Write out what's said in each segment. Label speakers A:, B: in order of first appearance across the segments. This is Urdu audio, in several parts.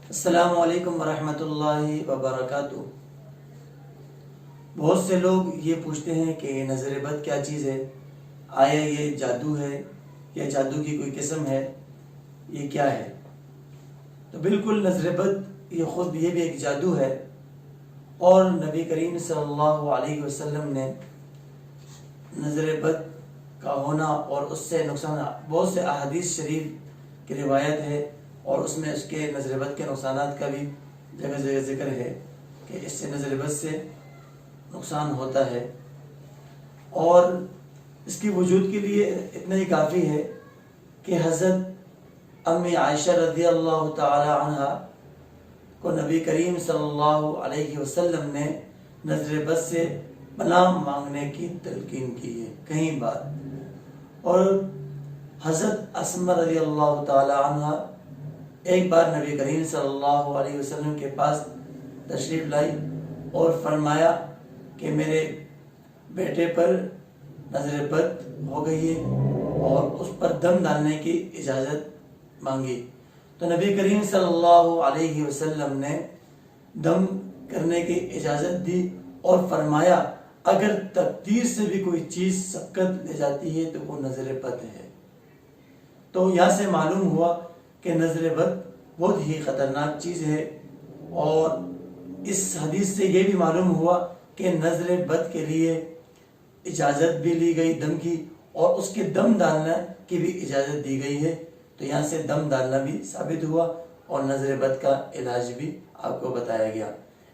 A: السلام علیکم ورحمۃ اللہ وبرکاتہ۔ بہت سے لوگ یہ پوچھتے ہیں کہ نظر بد کیا چیز ہے، آیا یہ جادو ہے یا جادو کی کوئی قسم ہے، یہ کیا ہے؟ تو بالکل نظر بد یہ خود یہ بھی ایک جادو ہے، اور نبی کریم صلی اللہ علیہ وسلم نے نظر بد کا ہونا اور اس سے نقصان بہت سے احادیث شریف کی روایت ہے، اور اس میں اس کے نظر بد کے نقصانات کا بھی جگہ جگہ ذکر ہے کہ اس سے نظر بد سے نقصان ہوتا ہے، اور اس کی وجود کے لیے اتنا ہی کافی ہے کہ حضرت امی عائشہ رضی اللہ تعالی عنہ کو نبی کریم صلی اللہ علیہ وسلم نے نظر بد سے پناہ مانگنے کی تلقین کی ہے کئی بار، اور حضرت اسماء رضی اللہ تعالی عنہ ایک بار نبی کریم صلی اللہ علیہ وسلم کے پاس تشریف لائی اور فرمایا کہ میرے بیٹے پر نظر بد ہو گئی ہے اور اس پر دم ڈالنے کی اجازت مانگی، تو نبی کریم صلی اللہ علیہ وسلم نے دم کرنے کی اجازت دی اور فرمایا اگر تقدیر سے بھی کوئی چیز سبقت لے جاتی ہے تو وہ نظر بد ہے۔ تو یہاں سے معلوم ہوا کہ نظر بد بہت ہی خطرناک چیز ہے، اور اس حدیث سے یہ بھی معلوم ہوا کہ نظر بد کے لیے اجازت بھی لی گئی دم کی، اور اس کے دم ڈالنا کی بھی اجازت دی گئی ہے، تو یہاں سے دم ڈالنا بھی ثابت ہوا، اور نظر بد کا علاج بھی آپ کو بتایا گیا۔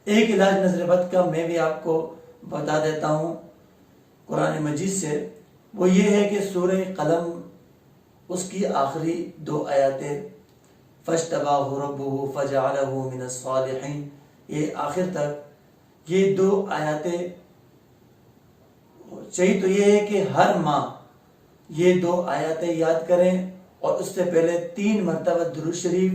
A: ایک علاج نظر بد کا میں بھی آپ کو بتا دیتا ہوں قرآن مجید سے، وہ یہ ہے کہ سورہ قلم اس کی آخری 2 آیاتیں فاجتباہ ربہ فجعلہ من الصالحین، یہ آخر تک یہ 2 آیاتیں چاہیے تو یہ ہے کہ ہر ماہ یہ 2 آیاتیں یاد کریں، اور اس سے پہلے 3 مرتبہ درود شریف،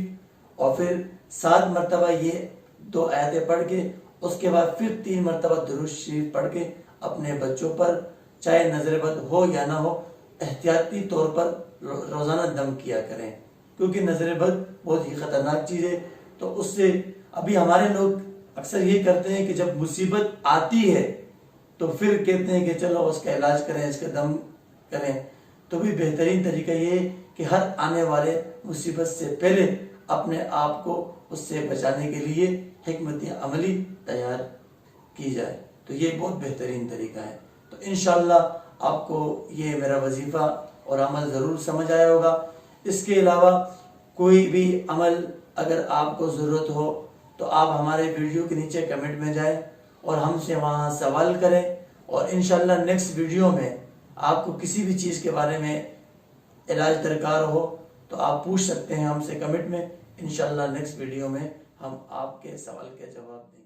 A: اور پھر 7 مرتبہ یہ 2 آیاتیں پڑھ کے اس کے بعد پھر 3 مرتبہ درود شریف پڑھ کے اپنے بچوں پر چاہے نظر بد ہو یا نہ ہو احتیاطی طور پر روزانہ دم کیا کریں، کیونکہ نظر بد بہت ہی خطرناک چیز ہے۔ تو اس سے ابھی ہمارے لوگ اکثر یہ کرتے ہیں کہ جب مصیبت آتی ہے تو پھر کہتے ہیں کہ چلو اس کا علاج کریں، اس کا دم کریں، تو بھی بہترین طریقہ یہ ہے کہ ہر آنے والے مصیبت سے پہلے اپنے آپ کو اس سے بچانے کے لیے حکمت عملی تیار کی جائے، تو یہ بہت بہترین طریقہ ہے۔ تو انشاءاللہ آپ کو یہ میرا وظیفہ اور عمل ضرور سمجھ آیا ہوگا۔ اس کے علاوہ کوئی بھی عمل اگر آپ کو ضرورت ہو تو آپ ہمارے ویڈیو کے نیچے کمنٹ میں جائیں اور ہم سے وہاں سوال کریں، اور انشاءاللہ نیکسٹ ویڈیو میں آپ کو کسی بھی چیز کے بارے میں علاج درکار ہو تو آپ پوچھ سکتے ہیں ہم سے کمنٹ میں، انشاءاللہ نیکسٹ ویڈیو میں ہم آپ کے سوال کے جواب دیں۔